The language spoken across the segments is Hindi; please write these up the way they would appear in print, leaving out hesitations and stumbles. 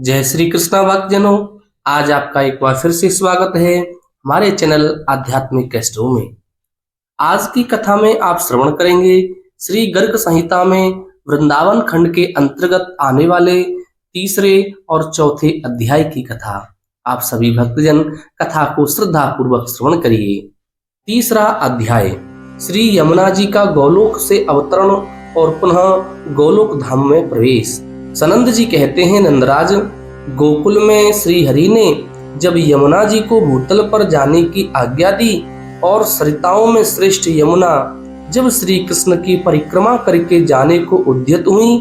जय श्री कृष्णा भक्तजनों। आज आपका एक बार फिर से स्वागत है हमारे चैनल आध्यात्मिक कैस्ट्रो में। आज की कथा में आप श्रवण करेंगे श्री गर्ग संहिता में वृंदावन खंड के अंतर्गत आने वाले तीसरे और चौथे अध्याय की कथा। आप सभी भक्तजन कथा को श्रद्धा पूर्वक श्रवण करिए। तीसरा अध्याय, श्री यमुना जी का गोलोक से अवतरण और पुनः गोलोक धाम में प्रवेश। सनंद जी कहते हैं, नंदराज, गोकुल में श्री हरि ने जब यमुना जी को भूतल पर जाने की आज्ञा दी और सरिताओं में श्रेष्ठ यमुना जब श्री कृष्ण की परिक्रमा करके जाने को उद्यत हुई,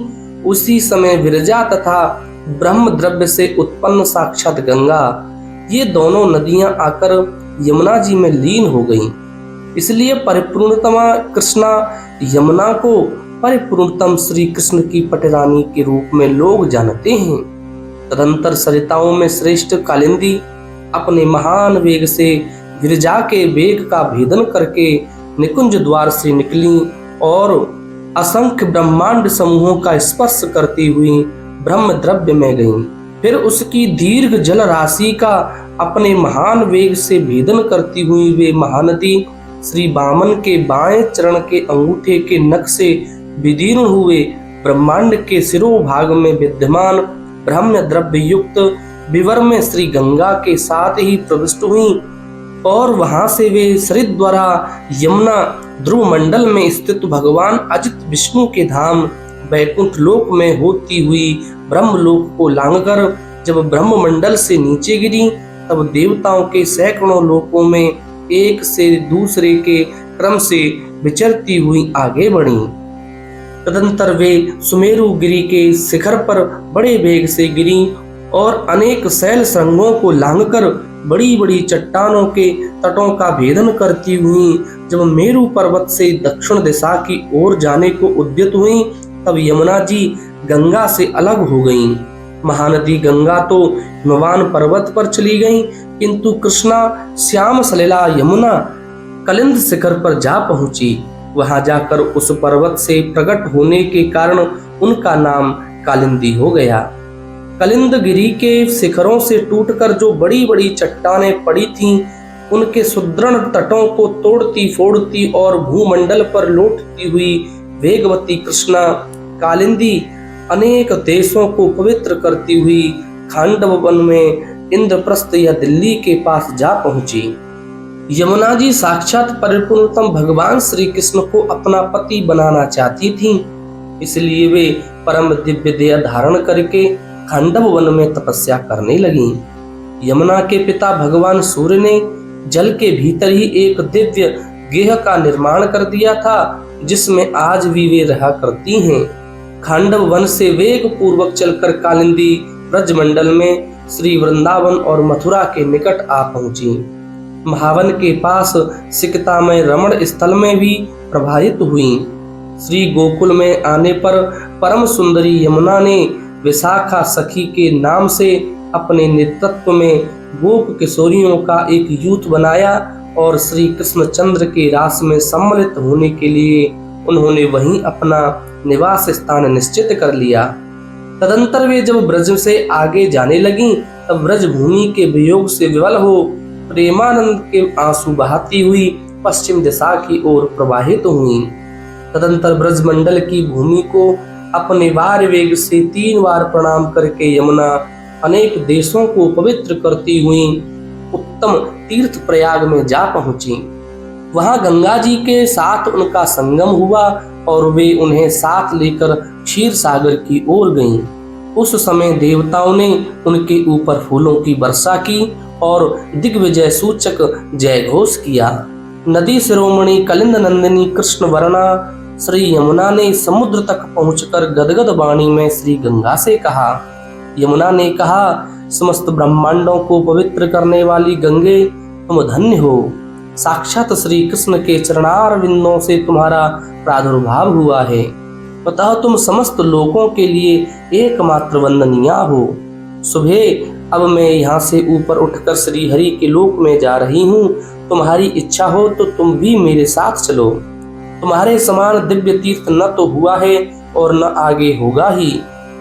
उसी समय विरजा तथा ब्रह्म द्रव्य से उत्पन्न साक्षात गंगा, ये दोनों नदियां आकर यमुना जी में लीन हो गईं। इसलिए परिपूर्णतमा कृष्णा यमुना को परिपूर्णतम श्री कृष्ण की पटरानी के रूप में लोग जानते हैं। तदंतर सरिताओं में श्रेष्ठ कालिंदी अपने महान वेग से विरजा के वेग का भेदन करके निकुंज द्वार से निकली और असंख्य ब्रह्मांड समूहों का स्पर्श करती हुई ब्रह्म द्रव्य में गईं। फिर उसकी दीर्घ जल राशि का अपने महान वेग से भेदन करती हुई वे महानदी श्री वामन के बाएं चरण के अंगूठे के नख से विदीर्ण हुए ब्रह्मांड के शिरोभाग में विद्यमान ब्रह्म द्रव्य युक्त विवर में श्री गंगा के साथ ही प्रविष्ट हुई और वहां से वे सरित द्वारा यमुना ध्रुव मंडल में स्थित भगवान अजित विष्णु के धाम वैकुंठ लोक में होती हुई ब्रह्मलोक को लांघकर जब ब्रह्म मंडल से नीचे गिरी, तब देवताओं के सैकड़ों लोकों में एक से दूसरे के क्रम से विचरती हुई आगे बढ़ी। तदंतर वे सुमेरु गिरी के शिखर पर बड़े वेग से गिरी और अनेक शैल श्रृंगों को लांघकर बड़ी बड़ी चट्टानों के तटों का भेदन करती हुई जब मेरु पर्वत से दक्षिण दिशा की ओर जाने को उद्यत हुई, तब यमुना जी गंगा से अलग हो गईं। महानदी गंगा तो हिमवान पर्वत पर चली गई, किंतु कृष्णा श्याम सलिला यमुना कलिंद शिखर पर जा पहुंची। वहां जाकर उस पर्वत से प्रकट होने के कारण उनका नाम कालिंदी हो गया। कलिंद गिरी के शिखरों से टूटकर जो बड़ी बड़ी चट्टानें पड़ी थीं, उनके सुदृढ़ तटों को तोड़ती फोड़ती और भूमंडल पर लौटती हुई वेगवती कृष्णा कालिंदी अनेक देशों को पवित्र करती हुई खांडव वन में इंद्रप्रस्थ या दिल्ली के पास जा पहुंची। यमुना जी साक्षात परिपूर्णतम भगवान श्री कृष्ण को अपना पति बनाना चाहती थीं, इसलिए वे परम दिव्य देह धारण करके खांडव वन में तपस्या करने लगीं। यमुना के पिता भगवान सूर्य ने जल के भीतर ही एक दिव्य गेह का निर्माण कर दिया था, जिसमें आज भी वे रहा करती हैं। खांडव वन से वेग पूर्वक चलकर कालिंदी ब्रजमंडल में श्री वृंदावन और मथुरा के निकट आ पहुंची। महावन के पास सिकतामय रमण स्थल में भी प्रभावित हुई। श्री गोकुल में आने पर परम सुंदरी यमुना ने विशाखा सखी के नाम से अपने नेतृत्व में गोप किशोरियों का एक यूथ बनाया और श्री कृष्णचंद्र के रास में सम्मिलित होने के लिए उन्होंने वहीं अपना निवास स्थान निश्चित कर लिया। तदंतर वे जब ब्रज से आगे जाने लगी, तब ब्रज भूमि के वियोग से विवल हो प्रेमानंद के आंसू बहाती हुई पश्चिम दिशा की ओर प्रवाहित हुई। तदंतर ब्रजमंडल की भूमि को अपने वार वेग से 3 बार प्रणाम करके यमुना अनेक देशों को पवित्र करती हुई उत्तम तीर्थ प्रयाग में जा पहुंची। वहां गंगा जी के साथ उनका संगम हुआ और वे उन्हें साथ लेकर क्षीर सागर की ओर गईं। उस समय देवताओं ने उनके ऊपर फूलों की वर्षा की और दिग्विजय सूचक जय घोष किया। नदी शिरोमणि कलिंद नंदिनी कृष्ण वर्णा श्री यमुना ने समुद्र तक पहुंचकर गदगद वाणी में श्री गंगा से कहा। यमुना ने कहा, समस्त ब्रह्मांडों को पवित्र करने वाली गंगे, तुम धन्य हो। साक्षात श्री कृष्ण के चरणारविंदों से तुम्हारा प्रादुर्भाव हुआ है, अतः तुम समस्त लोकों के लिए एकमात्र वंदनीय हो। सुबह अब मैं यहाँ से ऊपर उठकर श्री हरि के लोक में जा रही हूँ। तुम्हारी इच्छा हो तो तुम भी मेरे साथ चलो। तुम्हारे समान दिव्य तीर्थ न तो हुआ है और न आगे होगा ही।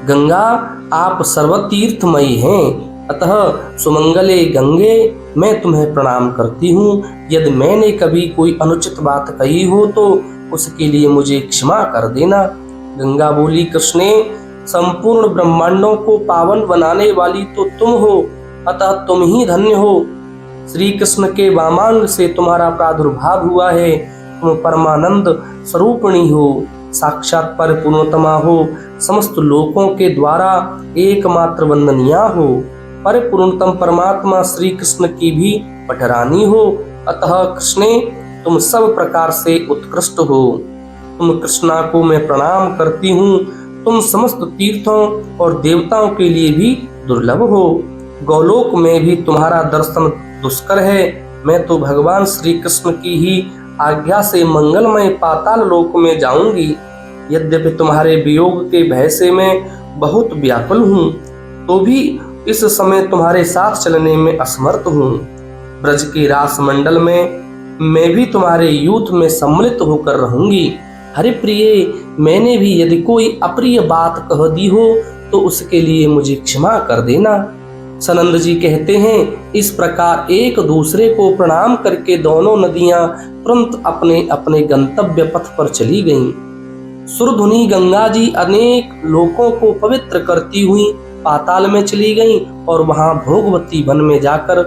गंगा आप सर्वतीर्थमयी हैं, अतः सुमंगले गंगे मैं तुम्हें प्रणाम करती हूँ। यदि मैंने कभी कोई अनुचित बात कही हो तो उसके लिए मुझे क्षमा कर देना। गंगा बोली, कृष्णे, संपूर्ण ब्रह्मांडों को पावन बनाने वाली तो तुम हो, अतः तुम ही धन्य हो। श्री कृष्ण के वामांग से तुम्हारा प्रादुर्भाव हुआ है। तुम परमानंद स्वरूपिणी हो, साक्षात परिपूर्णतमा हो, समस्त लोकों के द्वारा एकमात्र वंदनिया हो। परिपूर्णतम परमात्मा श्री कृष्ण की भी पटरानी हो, अतः कृष्णे तुम सब प्रकार से उत्कृष्ट हो। तुम कृष्णा को मैं प्रणाम करती हूँ। तुम समस्त तीर्थों और देवताओं के लिए भी दुर्लभ हो। गोलोक में भी तुम्हारा दर्शन दुष्कर है। मैं तो भगवान श्री कृष्ण की ही आज्ञा से मंगलमय पाताल लोक में जाऊंगी। यद्यपि तुम्हारे वियोग के भय से मैं बहुत व्याकुल हूँ, तो भी इस समय तुम्हारे साथ चलने में असमर्थ हूँ। ब्रज के रास मंडल में मैं भी तुम्हारे यूथ में सम्मिलित होकर रहूंगी। हरि प्रिय, मैंने भी यदि कोई अप्रिय बात कह दी हो तो उसके लिए मुझे क्षमा कर देना। सनंद जी कहते हैं, इस प्रकार एक दूसरे को प्रणाम करके दोनों नदियां तुरंत अपने अपने गंतव्य पथ पर चली गईं। सुरधुनी गंगा जी अनेक लोगों को पवित्र करती हुई पाताल में चली गईं और वहां भोगवती वन में जाकर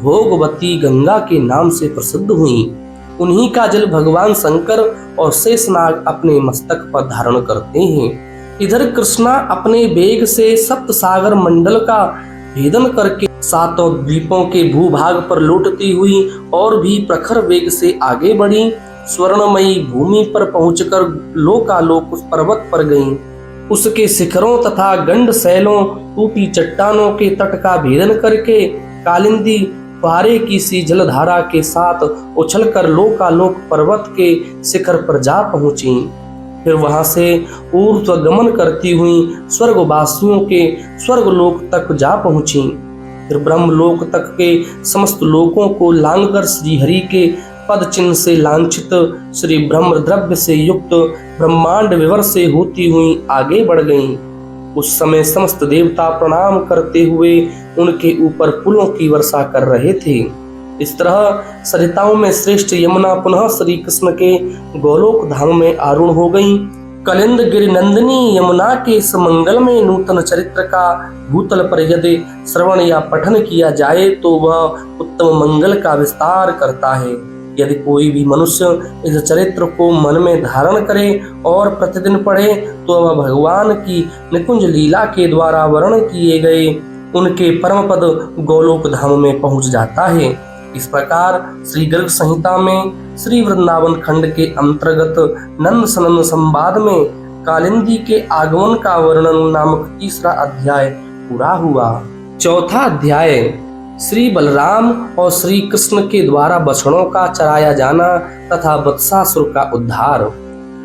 भोगवती गंगा के नाम से प्रसिद्ध हुई। उन्हीं का जल भगवान शंकर और शेषनाग अपने मस्तक पर धारण करते हैं। इधर कृष्णा अपने वेग से सप्त सागर मंडल का भेदन करके सातों द्वीपों के भूभाग पर लौटती हुई और भी प्रखर वेग से आगे बढ़ी। स्वर्णमयी भूमि पर पहुंचकर लोकालोक उस पर्वत पर गईं। उसके शिखरों तथा गंड शैलों, टूटी चट्टानों के तट का भेदन करके कालिंदी फुहारे की सी जलधारा के साथ उछलकर लोकालोक पर्वत के शिखर पर जा पहुंची। फिर वहां से ऊर्ध्व गमन करती हुई स्वर्गवासियों के स्वर्गलोक तक जा पहुंची। फिर ब्रह्मलोक तक के समस्त लोकों को लांघकर श्रीहरि के पद चिन्ह से लांछित श्री ब्रह्म द्रव्य से युक्त ब्रह्मांड विवर से होती हुई आगे बढ़ गईं। उस समय समस्त देवता प्रणाम करते हुए उनके ऊपर फूलों की वर्षा कर रहे थे। इस तरह सरिताओं में श्रेष्ठ यमुना पुनः श्री कृष्ण के गोलोक धाम में आरूढ़ हो गई। कलिंद गिरि नंदिनी यमुना के इस मंगल में नूतन चरित्र का भूतल पर यदि श्रवण या पठन किया जाए तो वह उत्तम मंगल का विस्तार करता है। यदि कोई भी मनुष्य इस चरित्र को मन में धारण करे और प्रतिदिन पढ़े तो वह भगवान की निकुंज लीला के द्वारा वर्णन किए गए उनके परम पद गोलोक धाम में पहुंच जाता है। इस प्रकार श्री गर्ग संहिता में श्री वृंदावन खंड के अंतर्गत नंद सनंद संवाद में कालिंदी के आगमन का वर्णन नामक तीसरा अध्याय पूरा हुआ। चौथा अध्याय श्री बलराम और श्री कृष्ण के द्वारा बछड़ों का चराया जाना तथा वत्सासुर का उद्धार।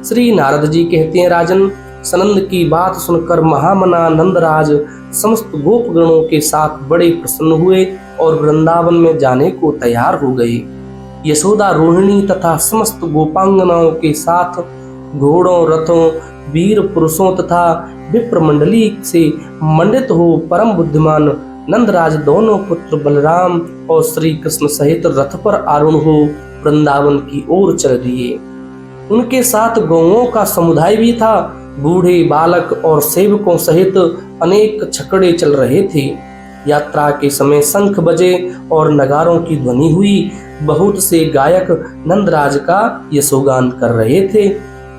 श्री नारद जी कहते हैं, राजन, सनंद की बात सुनकर महामना नंदराज समस्त गोपगणों के साथ बड़े प्रसन्न हुए और वृंदावन में जाने को तैयार हो गए। यशोदा, रोहिणी तथा समस्त गोपांगनाओं के साथ घोड़ों, रथों, वीर पुरुषों तथा विप्र मंडली से मंडित हो परम बुद्धिमान नंदराज दोनों पुत्र बलराम और श्री कृष्ण सहित रथ पर आरूढ़ हो वृंदावन की ओर चल दिए। उनके साथ गौओं का समुदाय भी था। बूढ़े, बालक और सेवकों सहित अनेक छकड़े चल रहे थे। यात्रा के समय शंख बजे और नगारों की ध्वनि हुई। बहुत से गायक नंदराज का यशोगान कर रहे थे।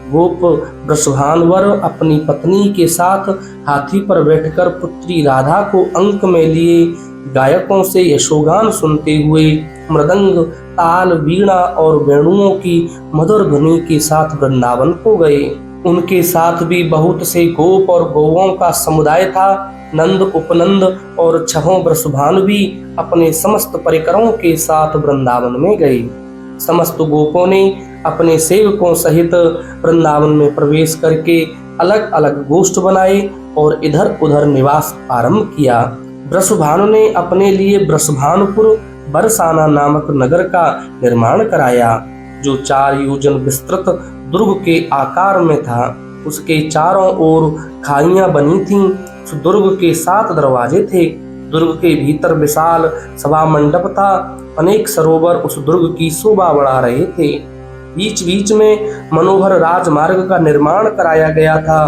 गोप वृषभानवर अपनी पत्नी के साथ हाथी पर बैठकर पुत्री राधा को अंक में लिए गायकों से यशोगान सुनते हुए मृदंग, ताल, वीणा और वेणुओं की मधुर ध्वनि के साथ वृंदावन को गए। उनके साथ भी बहुत से गोप और गौओं का समुदाय था। नंद, उपनंद और छहों वृषभानु भी अपने समस्त परिकरों के साथ वृंदावन में गए। समस्त गोपों ने अपने सेवकों सहित वृंदावन में प्रवेश करके अलग अलग गोष्ठ बनाए और इधर उधर निवास आरंभ किया। वृषभानु ने अपने लिए वृषभानुपुर बरसाना नामक नगर का निर्माण कराया, जो 4 योजन विस्तृत दुर्ग के आकार में था। उसके चारों ओर खाइयां बनी थीं। उस दुर्ग के 7 दरवाजे थे। दुर्ग के भीतर विशाल सभा मंडप था। अनेक सरोवर उस दुर्ग की शोभा बढ़ा रहे थे। बीच बीच में मनोहर राजमार्ग का निर्माण कराया गया था।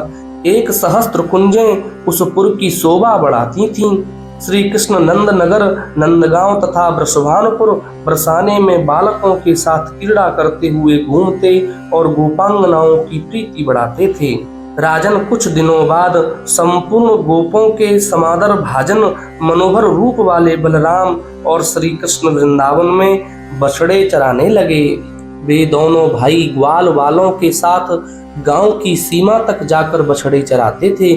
1 सहस्त्र कुंजें उस पुर की शोभा बढ़ाती थीं। श्री कृष्ण नंद नगर, नंदगांव तथा वृषभानुपुर बरसाने में बालकों के साथ क्रीड़ा करते हुए घूमते और गोपांगनाओं की प्रीति बढ़ाते थे। राजन, कुछ दिनों बाद संपूर्ण गोपों के समादर भाजन मनोहर रूप वाले बलराम और श्री कृष्ण वृंदावन में बछड़े चराने लगे। वे दोनों भाई ग्वाल वालों के साथ गांव की सीमा तक जाकर बछड़े चराते थे।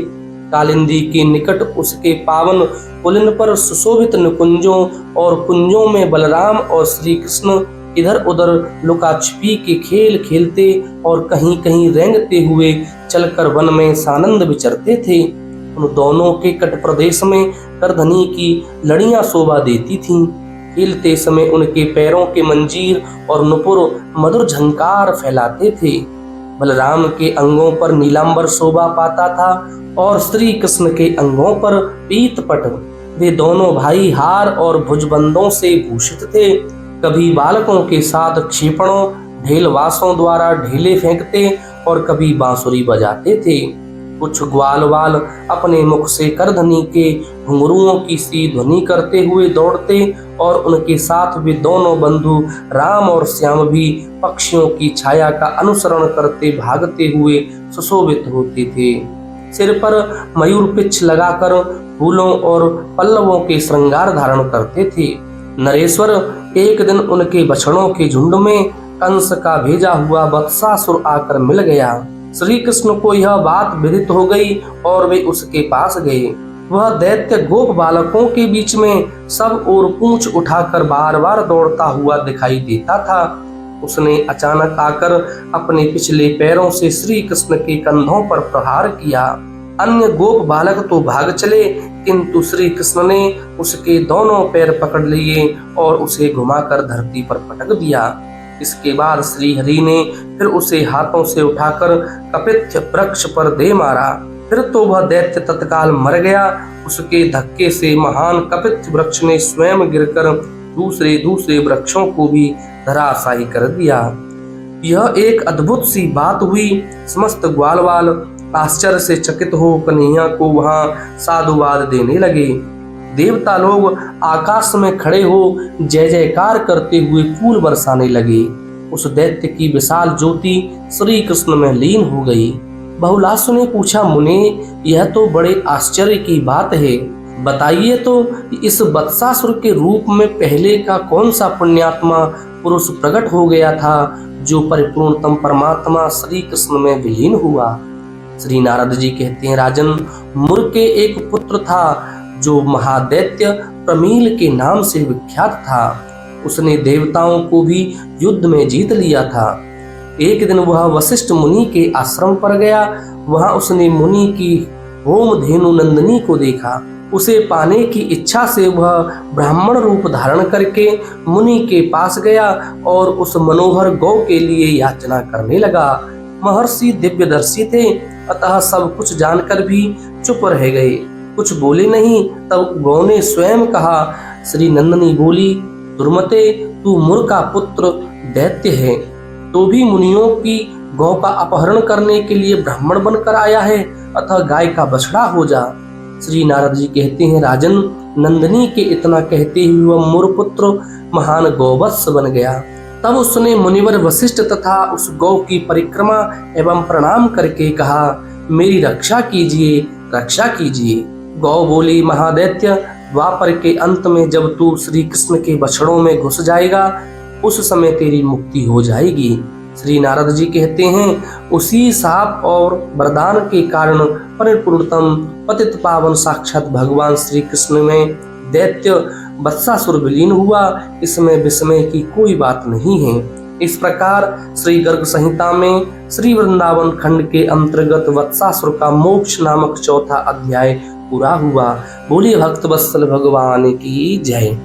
कालिंदी के निकट उसके पावन पुलिन पर सुशोभित निकुंजों और कुंजों में बलराम और श्री कृष्ण इधर उधर लुका छिपी के खेल खेलते और कहीं कहीं रेंगते हुए चलकर वन में सानंद विचरते थे। उन दोनों के कट प्रदेश में करधनी की लड़ियां शोभा देती थीं। खेलते समय उनके पैरों के मंजीर और नुपुर मधुर झंकार फैलाते थे। बलराम के अंगों पर नीलांबर शोभा पाता था और श्री कृष्ण के अंगों पर पीतपट। वे दोनों भाई हार और भुजबंदों से भूषित थे। कभी बालकों के साथ क्षेपणों ढेलवासों द्वारा ढेले फेंकते और कभी बांसुरी बजाते थे। कुछ ग्वाल वाल अपने मुख से करधनी के घुंघरुओं की सी ध्वनि करते हुए दौड़ते और उनके साथ वे दोनों बंधु राम और श्याम भी पक्षियों की छाया का अनुसरण करते भागते हुए सुशोभित होते थे। सिर पर मयूर पिच्छ लगाकर फूलों और पल्लवों के श्रृंगार धारण करते थे। नरेश्वर, एक दिन उनके बछड़ों के झुंड में कंस का भेजा हुआ वत्सासुर आकर मिल गया। श्री कृष्ण को यह बात विदित हो गई और वे उसके पास गए। वह दैत्य गोप बालकों के बीच में सब ओर पूंछ उठाकर बार बार दौड़ता हुआ दिखाई देता था। उसने अचानक आकर अपने पिछले पैरों से श्री कृष्ण के कंधों पर प्रहार किया। अन्य गोप बालक तो भाग चले, किंतु श्री कृष्ण ने उसके दोनों पैर पकड़ लिए और उसे घुमाकर धरती पर पटक दिया। इसके बाद श्री हरि ने फिर उसे हाथों से उठाकर कपित्थ वृक्ष पर दे मारा। फिर तो वह दैत्य तत्काल मर गया। उसके धक्के से महान कपित्थ वृक्ष ने स्वयं गिरकर दूसरे दूसरे वृक्षों को भी धराशायी कर दिया। यह एक अद्भुत सी बात हुई। समस्त ग्वालवाल आश्चर्य से चकित हो कन्हैया को वहां साधुवाद देने लगे। देवता लोग आकाश में खड़े हो जय जयकार करते हुए फूल बरसाने लगे। उस दैत्य की विशाल ज्योति श्री कृष्ण में लीन हो गई। बहुलासु ने पूछा, मुने, यह तो बड़े आश्चर्य की बात है। बताइए तो इस वत्सासुर के रूप में पहले का कौन सा पुण्यात्मा पुरुष प्रकट हो गया था जो परिपूर्णतम परमात्मा श्री कृष्ण में विलीन हुआ? श्री नारद जी कहते हैं, राजन, मुर के एक पुत्र था जो महादैत्य प्रमील के नाम से विख्यात था। उसने देवताओं को भी युद्ध में जीत लिया था। एक दिन वह वशिष्ठ मुनि के आश्रम पर गया। वहां उसने मुनि की होम धेनु नंदिनी को देखा। उसे पाने की इच्छा से वह ब्राह्मण रूप धारण करके मुनि के पास गया और उस मनोहर गौ के लिए याचना करने लगा। महर्षि दिव्यदर्शी थे, अतः सब कुछ जानकर भी चुप रह गए, कुछ बोले नहीं। तब गौ ने स्वयं कहा। श्री नंदिनी बोली, दुर्मते, तू मुर का पुत्र दैत्य है, तो भी मुनियों की गौ का अपहरण करने के लिए ब्राह्मण बनकर आया है, अतः गाय का बछड़ा हो जा। श्री नारद जी कहते हैं, राजन, नंदिनी के इतना कहते ही वह मुर पुत्र महान गौवत्स बन गया। तब उसने मुनिवर वशिष्ठ तथा उस गौ की परिक्रमा एवं प्रणाम करके कहा, मेरी रक्षा कीजिए, रक्षा कीजिए। गौ बोली, महादैत्य, द्वापर के अंत में जब तू श्री कृष्ण के बछड़ों में घुस जाएगा, उस समय तेरी मुक्ति हो जाएगी। श्री नारद जी कहते हैं, उसी शाप और वरदान के कारण परिपूर्णतम पतित पावन साक्षात भगवान श्री कृष्ण में दैत्य वत्सासुर विलीन हुआ। इसमें विस्मय की कोई बात नहीं है। इस प्रकार श्री गर्ग संहिता में श्री वृंदावन खंड के अंतर्गत वत्सासुर का मोक्ष नामक चौथा अध्याय पूरा हुआ। बोलिए भक्त वत्सल भगवान की जय।